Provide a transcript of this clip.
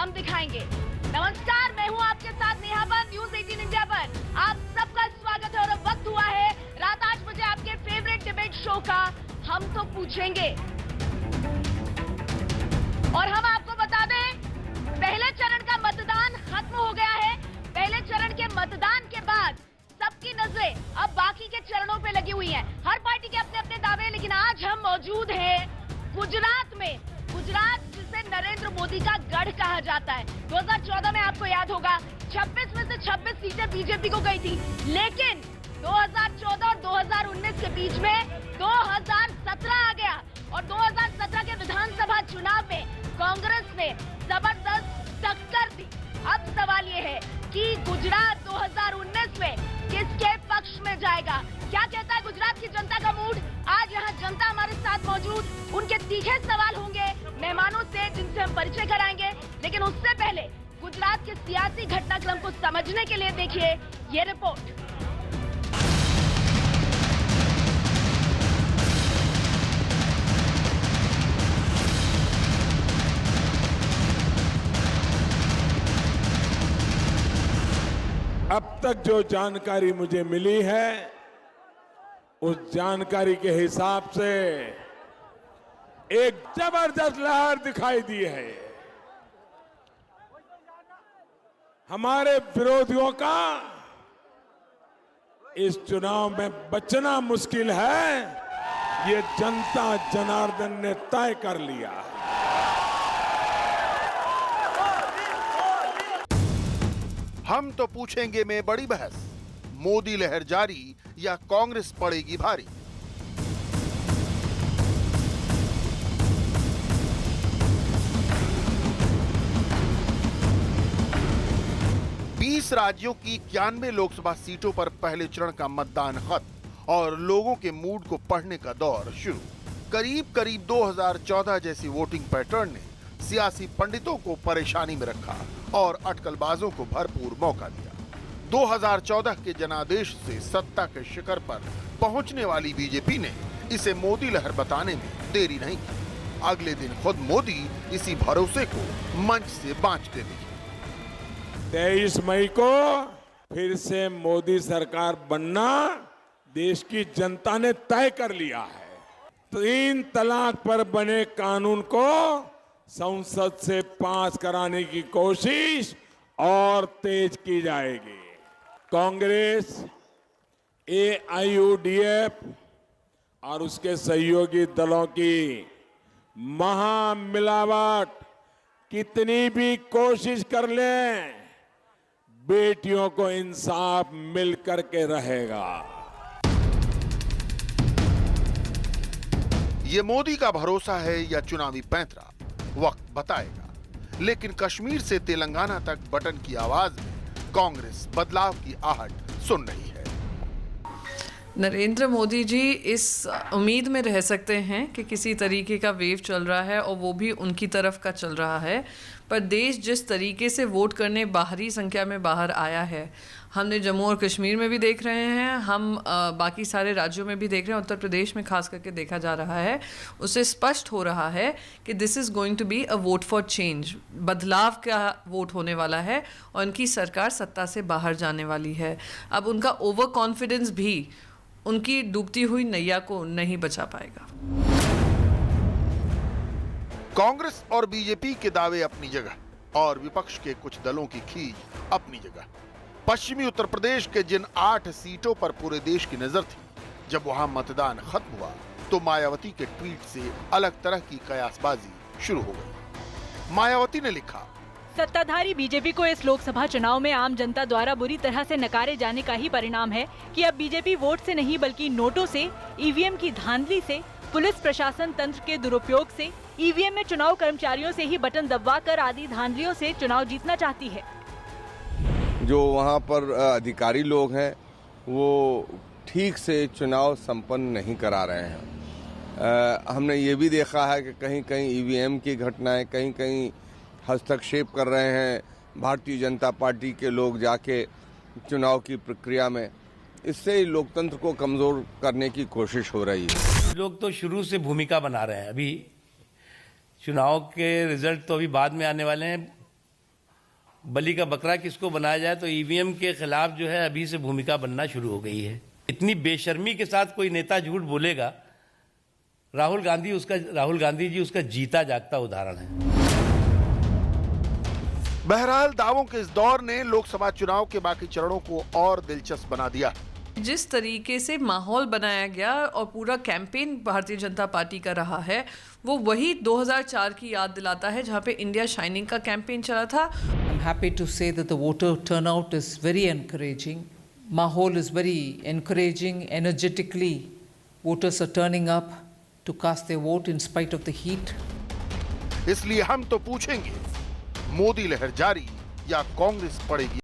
हम दिखाएंगे। नमस्कार, मैं हूं आपके साथ नेहा पर, न्यूज 18 इंडिया पर आप सबका स्वागत है। और अब वक्त हुआ है रात 8 बजे आपके फेवरेट डिबेट शो का हम तो पूछेंगे। और हम आपको बता दें, पहले चरण का मतदान खत्म हो गया है। पहले चरण के मतदान के बाद सबकी नजरें अब बाकी के चरणों पे लगी हुई हैं। हर पार्टी के अपने अपने दावे, लेकिन आज हम मौजूद हैं गुजरात में। गुजरात जिसे नरेंद्र मोदी का गढ़ कहा जाता है। 2014 में आपको याद होगा 26 में से 26 सीटें बीजेपी को गई थी, लेकिन 2014 और 2019 के बीच में 2017 आ गया और 2017 के विधानसभा चुनाव में कांग्रेस ने जबरदस्त टक्कर दी। अब सवाल ये है कि गुजरात 2019 में किसके पक्ष में जाएगा? क्या कहता है गुजरात की जनता का मूड? आज यहाँ जनता हमारे साथ मौजूद, उनके तीखे सवाल होंगे मेहमानों से जिनसे हम परिचय कराएंगे। लेकिन उससे पहले गुजरात के सियासी घटनाक्रम को समझने के लिए देखिए ये रिपोर्ट। अब तक जो जानकारी मुझे मिली है, उस जानकारी के हिसाब से एक जबरदस्त लहर दिखाई दी है। हमारे विरोधियों का इस चुनाव में बचना मुश्किल है, ये जनता जनार्दन ने तय कर लिया है। हम तो पूछेंगे में बड़ी बहस, मोदी लहर जारी या कांग्रेस पड़ेगी भारी। बीस राज्यों की 91 लोकसभा सीटों पर पहले चरण का मतदान खत्म और लोगों के मूड को पढ़ने का दौर शुरू। करीब करीब 2014 जैसी वोटिंग पैटर्न ने सियासी पंडितों को परेशानी में रखा और अटकलबाजों को भरपूर मौका दिया। 2014 के जनादेश से सत्ता के शिखर पर पहुंचने वाली बीजेपी ने इसे मोदी लहर बताने में देरी नहीं की। अगले दिन खुद मोदी इसी भरोसे को मंच से बांचते दिखे। 23 मई को फिर से मोदी सरकार बनना देश की जनता ने तय कर लिया है। 3 तलाक पर बने कानून को संसद से पास कराने की कोशिश और तेज की जाएगी। कांग्रेस, एआईयूडीएफ और उसके सहयोगी दलों की महामिलावट कितनी भी कोशिश कर लें, बेटियों को इंसाफ मिल करके रहेगा। ये मोदी का भरोसा है या चुनावी पैंतरा, वक्त बताएगा। लेकिन कश्मीर से तेलंगाना तक बटन की आवाज में कांग्रेस बदलाव की आहट सुन रही है। नरेंद्र मोदी जी इस उम्मीद में रह सकते हैं कि किसी तरीके का वेव चल रहा है और वो भी उनकी तरफ का चल रहा है, पर देश जिस तरीके से वोट करने बाहरी संख्या में बाहर आया है, हमने जम्मू और कश्मीर में भी देख रहे हैं, हम बाकी सारे राज्यों में भी देख रहे हैं, उत्तर प्रदेश में खास करके देखा जा रहा है, उससे स्पष्ट हो रहा है कि this is going to be a vote for change. बदलाव का वोट होने वाला है और उनकी सरकार सत्ता से बाहर जाने वाली है। अब उनका ओवर कॉन्फिडेंस भी उनकी डूबती हुई नैया को नहीं बचा पाएगा। कांग्रेस और बीजेपी के दावे अपनी जगह और विपक्ष के कुछ दलों की खींच अपनी जगह। पश्चिमी उत्तर प्रदेश के जिन 8 सीटों पर पूरे देश की नजर थी, जब वहां मतदान खत्म हुआ तो मायावती के ट्वीट से अलग तरह की कयासबाजी शुरू हो गई। मायावती ने लिखा, सत्ताधारी बीजेपी को इस लोकसभा चुनाव में आम जनता द्वारा बुरी तरह से नकारे जाने का ही परिणाम है कि अब बीजेपी वोट से नहीं बल्कि नोटों से, ईवीएम की धांधली से, पुलिस प्रशासन तंत्र के दुरुपयोग से, ईवीएम में चुनाव कर्मचारियों से ही बटन दबवाकर आदि धांधलियों से चुनाव जीतना चाहती है। जो वहाँ पर अधिकारी लोग हैं वो ठीक से चुनाव संपन्न नहीं करा रहे हैं। हमने ये भी देखा है कि कहीं कहीं ईवीएम की घटनाएं, कहीं कहीं हस्तक्षेप कर रहे हैं भारतीय जनता पार्टी के लोग जाके चुनाव की प्रक्रिया में। इससे लोकतंत्र को कमजोर करने की कोशिश हो रही है। लोग तो शुरू से भूमिका बना रहे हैं। अभी चुनाव के रिजल्ट तो अभी बाद में आने वाले हैं, बलि का बकरा किसको बनाया जाए, तो ईवीएम के खिलाफ जो है अभी से भूमिका बनना शुरू हो गई है। इतनी बेशर्मी के साथ कोई नेता झूठ बोलेगा, राहुल गांधी जी उसका जीता जागता उदाहरण है। बहरहाल दावों के इस दौर ने लोकसभा चुनाव के बाकी चरणों को और दिलचस्प बना दिया। जिस तरीके से माहौल बनाया गया और पूरा कैंपेन भारतीय जनता पार्टी का रहा है, वो वही 2004 की याद दिलाता है, जहां पे इंडिया शाइनिंग का कैंपेन चला था। I'm happy to say that the voter turnout is very encouraging. Mahol is very encouraging, energetically. Voters are turning up to cast their vote in spite of the heat. इसलिए हम तो पूछेंगे, मोदी लहर जारी या कांग्रेस पड़ेगी